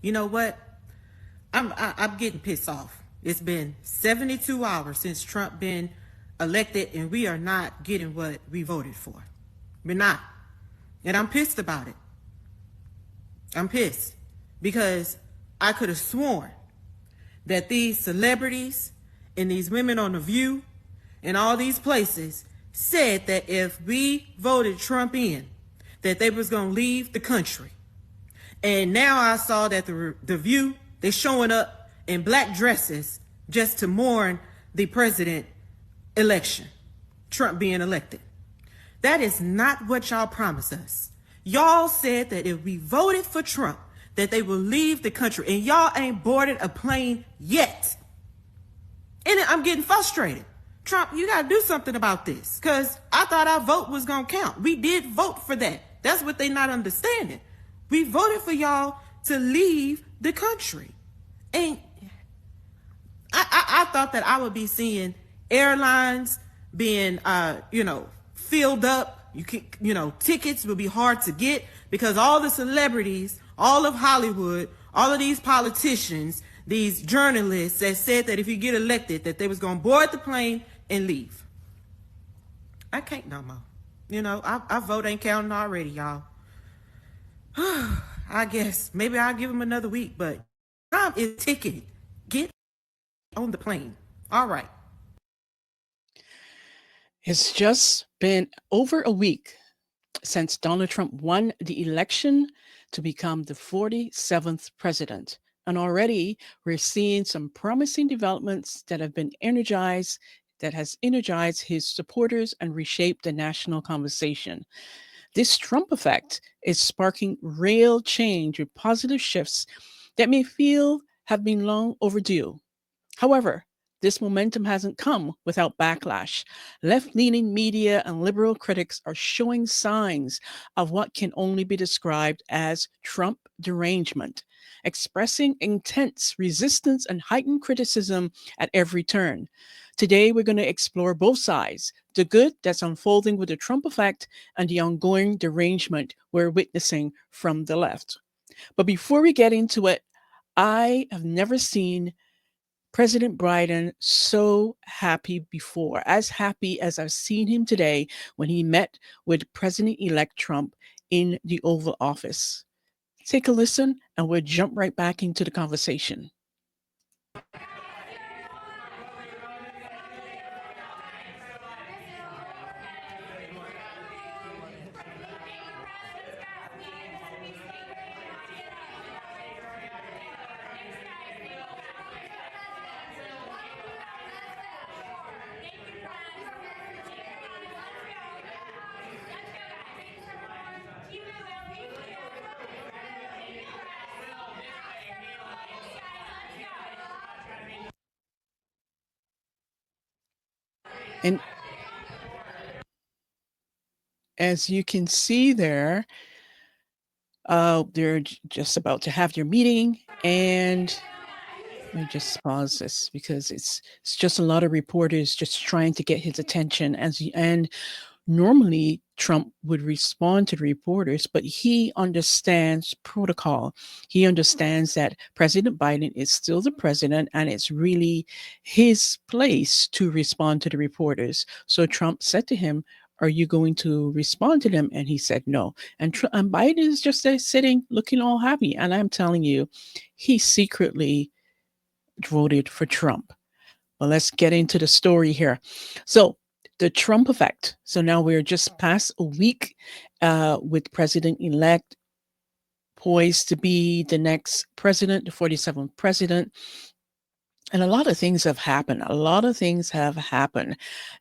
You know what? I'm getting pissed off. It's been 72 hours since Trump been elected, and we are not getting what we voted for. We're not. And I'm pissed about it. I'm pissed because I could have sworn that these celebrities and these women on The View and all these places said that if we voted Trump in, that they was going to leave the country. And now I saw that the View, they're showing up in black dresses just to mourn the president election, Trump being elected. That is not what y'all promised us. Y'all said that if we voted for Trump, that they will leave the country, and y'all ain't boarded a plane yet. And I'm getting frustrated. Trump, you got to do something about this, because I thought our vote was going to count. We did vote for that. That's what they not understanding. We voted for y'all to leave the country. And I thought that I would be seeing airlines being, filled up. Tickets will be hard to get because all the celebrities, all of Hollywood, all of these politicians, these journalists that said that if you get elected, that they was going to board the plane and leave. I can't no more. Our vote ain't counting already, y'all. I guess maybe I'll give him another week, but time is ticking. Get on the plane. All right. It's just been over a week since Donald Trump won the election to become the 47th president. And already we're seeing some promising developments that has energized his supporters and reshaped the national conversation. This Trump effect is sparking real change with positive shifts that may feel have been long overdue. However, this momentum hasn't come without backlash. Left-leaning media and liberal critics are showing signs of what can only be described as Trump derangement, expressing intense resistance and heightened criticism at every turn. Today, we're going to explore both sides, the good that's unfolding with the Trump effect and the ongoing derangement we're witnessing from the left. But before we get into it, I have never seen President Biden so happy before, as happy as I've seen him today when he met with President-elect Trump in the Oval Office. Take a listen and we'll jump right back into the conversation. And as you can see there, they're just about to have their meeting, and let me just pause this because it's just a lot of reporters just trying to get his attention. And normally Trump would respond to the reporters, but he understands protocol. He understands that President Biden is still the president, and it's really his place to respond to the reporters. So Trump said to him, "Are you going to respond to them?" And he said no. And Biden is just there sitting, looking all happy. And I'm telling you, he secretly voted for Trump. Well, let's get into the story here. So the Trump effect. So now we're just past a week with President-elect poised to be the next president, the 47th president. And a lot of things have happened.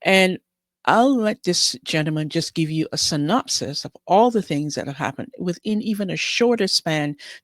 And I'll let this gentleman just give you a synopsis of all the things that have happened within even a shorter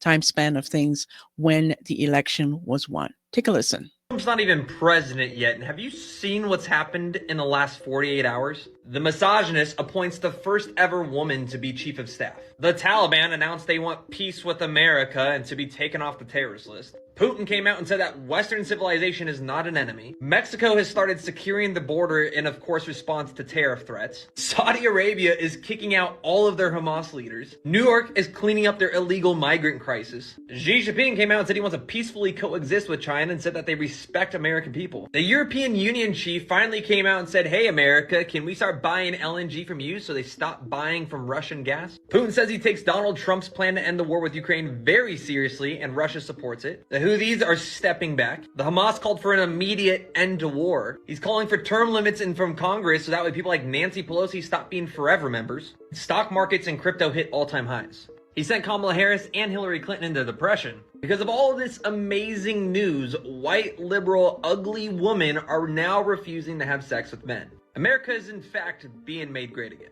time span of things when the election was won. Take a listen. Trump's not even president yet. And have you seen what's happened in the last 48 hours? The misogynist appoints the first ever woman to be chief of staff. The Taliban announced they want peace with America and to be taken off the terrorist list. Putin came out and said that Western civilization is not an enemy. Mexico has started securing the border in, of course, response to tariff threats. Saudi Arabia is kicking out all of their Hamas leaders. New York is cleaning up their illegal migrant crisis. Xi Jinping came out and said he wants to peacefully coexist with China and said that they respect American people. The European Union chief finally came out and said, hey, America, can we start buying LNG from you so they stop buying from Russian gas? Putin says he takes Donald Trump's plan to end the war with Ukraine very seriously, and Russia supports it. The Houthis are stepping back. The Hamas called for an immediate end to war. He's calling for term limits in from Congress so that way people like Nancy Pelosi stop being forever members. Stock markets and crypto hit all-time highs. He sent Kamala Harris and Hillary Clinton into depression. Because of all of this amazing news, white, liberal, ugly women are now refusing to have sex with men. America is in fact being made great again.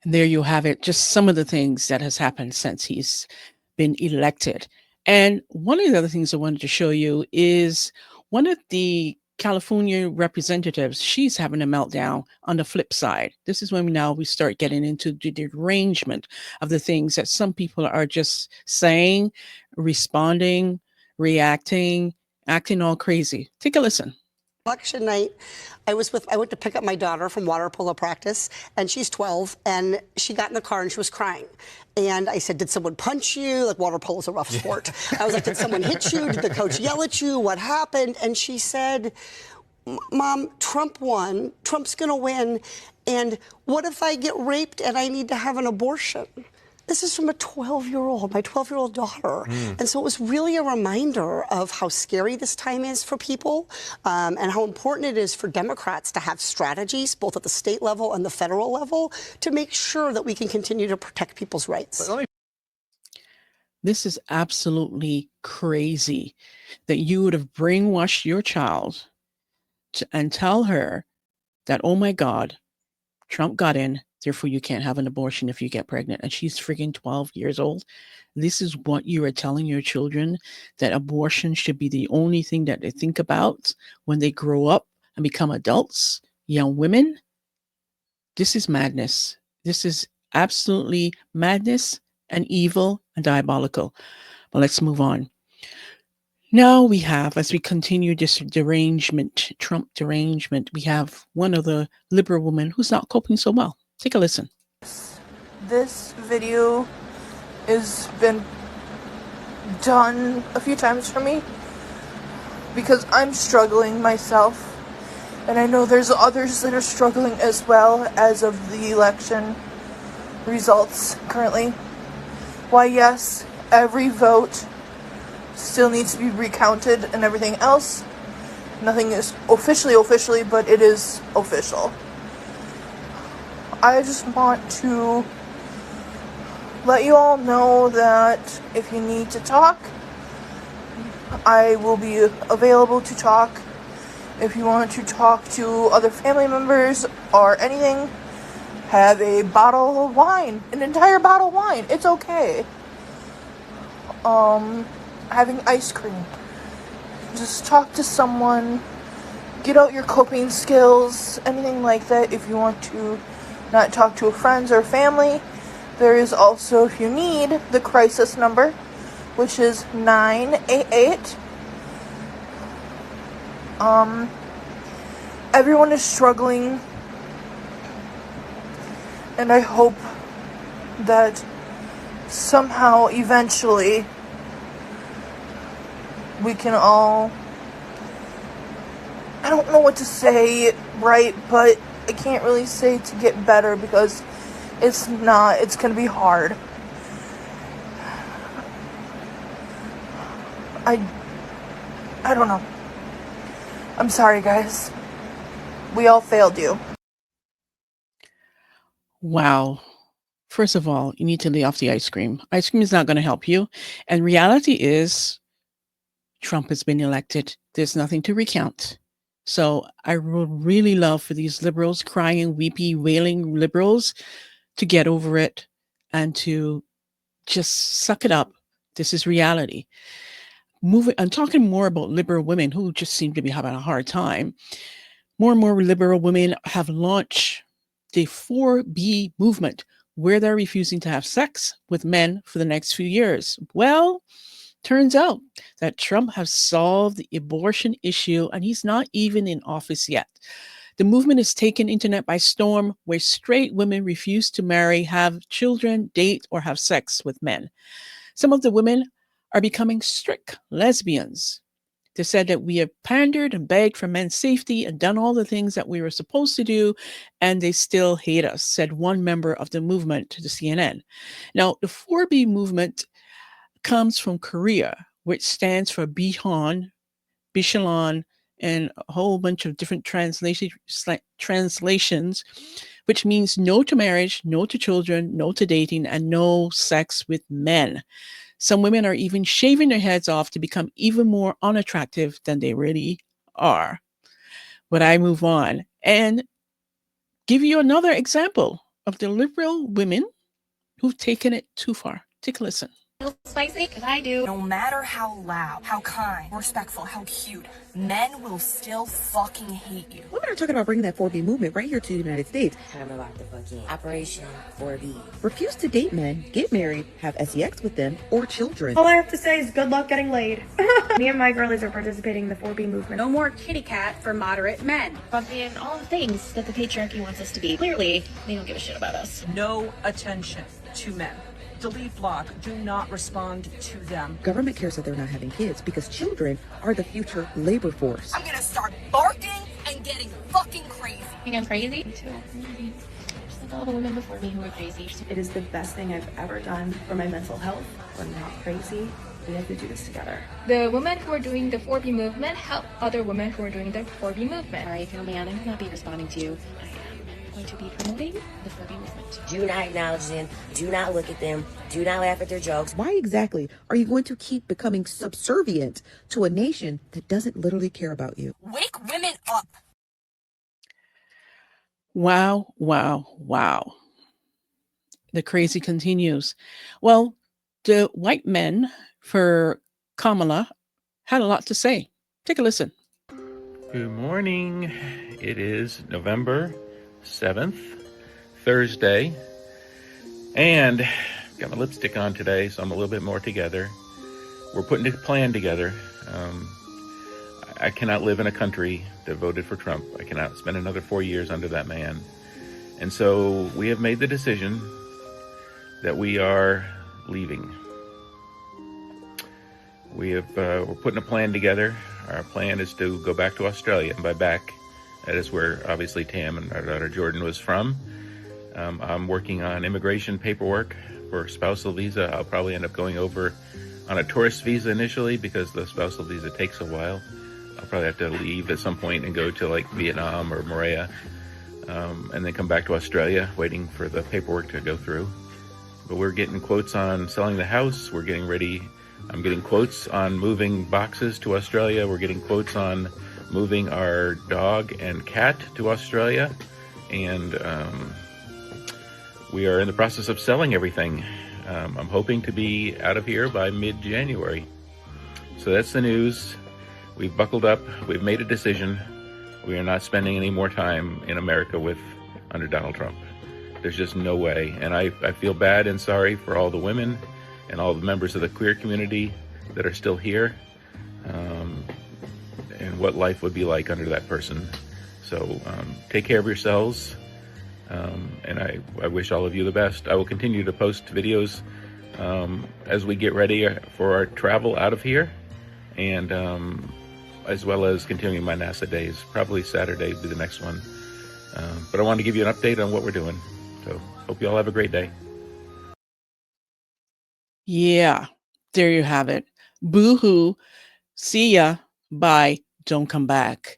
And there you have it, just some of the things that has happened since he's been elected. And one of the other things I wanted to show you is one of the California representatives, she's having a meltdown on the flip side. This is when we start getting into the derangement of the things that some people are just saying, responding, reacting, acting all crazy. Take a listen. Election night, I went to pick up my daughter from water polo practice, and she's 12, and she got in the car and she was crying. And I said, did someone punch you? Like, water polo is a rough sport. I was like, did someone hit you? Did the coach yell at you? What happened? And she said, Mom, Trump won. Trump's going to win. And what if I get raped and I need to have an abortion? This is from a 12-year-old, my 12-year-old daughter. And so it was really a reminder of how scary this time is for people, and how important it is for Democrats to have strategies, both at the state level and the federal level, to make sure that we can continue to protect people's rights. This is absolutely crazy that you would have brainwashed your child and tell her that, oh my God, Trump got in, therefore you can't have an abortion if you get pregnant. And she's freaking 12 years old. This is what you are telling your children, that abortion should be the only thing that they think about when they grow up and become adults, young women. This is madness. This is absolutely madness and evil and diabolical. But let's move on. Now we have, as we continue this derangement, Trump derangement, we have one of the liberal women who's not coping so well. Take a listen. This video has been done a few times for me because I'm struggling myself, and I know there's others that are struggling as well as of the election results currently. Why, yes, every vote still needs to be recounted and everything else. Nothing is officially, but it is official. I just want to let you all know that if you need to talk, I will be available to talk. If you want to talk to other family members or anything, have a bottle of wine, an entire bottle of wine. It's okay. Having ice cream. Just talk to someone. Get out your coping skills, anything like that. If you want to not talk to friends or family, there is also, if you need, the crisis number, which is 988. Everyone is struggling, and I hope that somehow, eventually, we can all, I don't know what to say, right, but I can't really say to get better because it's going to be hard. I don't know. I'm sorry, guys. We all failed you. Wow. First of all, you need to lay off the ice cream. Ice cream is not going to help you. And reality is, Trump has been elected. There's nothing to recount. So I would really love for these liberals, crying, weepy, wailing liberals, to get over it and to just suck it up. This is reality. I'm talking more about liberal women who just seem to be having a hard time. More and more liberal women have launched the 4B movement, where they're refusing to have sex with men for the next few years. Well, turns out that Trump has solved the abortion issue, and he's not even in office yet. The movement has taken internet by storm, where straight women refuse to marry, have children, date, or have sex with men. Some of the women are becoming strict lesbians. They said that we have pandered and begged for men's safety and done all the things that we were supposed to do, and they still hate us, said one member of the movement to the CNN. Now, the 4B movement comes from Korea, which stands for Bihon, Bishalon, and a whole bunch of different translations, which means no to marriage, no to children, no to dating, and no sex with men. Some women are even shaving their heads off to become even more unattractive than they really are. But I move on and give you another example of the liberal women who've taken it too far. Take a listen. Spicy, because I do. No matter how loud, how kind, respectful, how cute, men will still fucking hate you. Women are talking about bringing that 4B movement right here to the United States. Talking about the fucking Operation 4B. Refuse to date men, get married, have sex with them, or children. All I have to say is good luck getting laid. Me and my girlies are participating in the 4B movement. No more kitty cat for moderate men. About being all the things that the patriarchy wants us to be. Clearly, they don't give a shit about us. No attention to men. Delete block. Do not respond to them. Government cares that they're not having kids because children are the future labor force. I'm gonna start barking and getting fucking crazy. I think I'm crazy? Me too. Just like all the women before me who are crazy. It is the best thing I've ever done for my mental health. We're not crazy. We have to do this together. The women who are doing the 4B movement help other women who are doing the 4B movement. Sorry, if you're a man, I will not be responding to you. I am going to be promoting the 4B movement. Do not acknowledge them. Do not look at them. Do not laugh at their jokes. Why exactly are you going to keep becoming subservient to a nation that doesn't literally care about you? Wake women up. Wow, wow, wow. The crazy continues. Well, the white men for Kamala had a lot to say. Take a listen. Good morning. It is November 7th, Thursday, and got my lipstick on today, so I'm a little bit more together. We're putting a plan together. I cannot live in a country that voted for Trump. I cannot spend another 4 years under that man. And so we have made the decision that we are leaving. We're putting a plan together. Our plan is to go back to Australia, and by back, that is where obviously Tam and our daughter Jordan was from. I'm working on immigration paperwork for spousal visa. I'll probably end up going over on a tourist visa initially because the spousal visa takes a while. I'll probably have to leave at some point and go to like Vietnam or Morea, and then come back to Australia, waiting for the paperwork to go through. But we're getting quotes on selling the house. We're getting ready. I'm getting quotes on moving boxes to Australia. We're getting quotes on moving our dog and cat to Australia, and we are in the process of selling everything. I'm hoping to be out of here by mid-January. So that's the news. We've buckled up. We've made a decision. We are not spending any more time in America under Donald Trump. There's just no way. And I feel bad and sorry for all the women and all the members of the queer community that are still here. And what life would be like under that person. So take care of yourselves, and I wish all of you the best. I will continue to post videos as we get ready for our travel out of here, and as well as continuing my NASA days. Probably Saturday will be the next one. But I wanted to give you an update on what we're doing. So hope you all have a great day. Yeah, there you have it. Boo-hoo. See ya. Bye. Don't come back.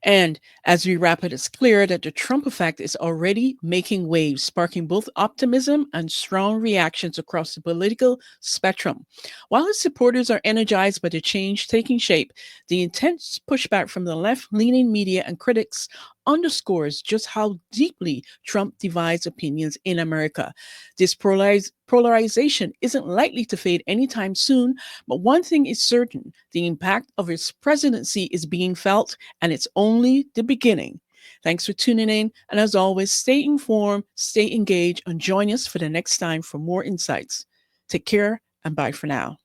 And as we wrap it, it's clear that the Trump effect is already making waves, sparking both optimism and strong reactions across the political spectrum. While his supporters are energized by the change taking shape, the intense pushback from the left-leaning media and critics underscores just how deeply Trump divides opinions in America. This polarization isn't likely to fade anytime soon, but one thing is certain: the impact of his presidency is being felt, and it's only the beginning. Thanks for tuning in, and as always, stay informed, stay engaged, and join us for the next time for more insights. Take care, and bye for now.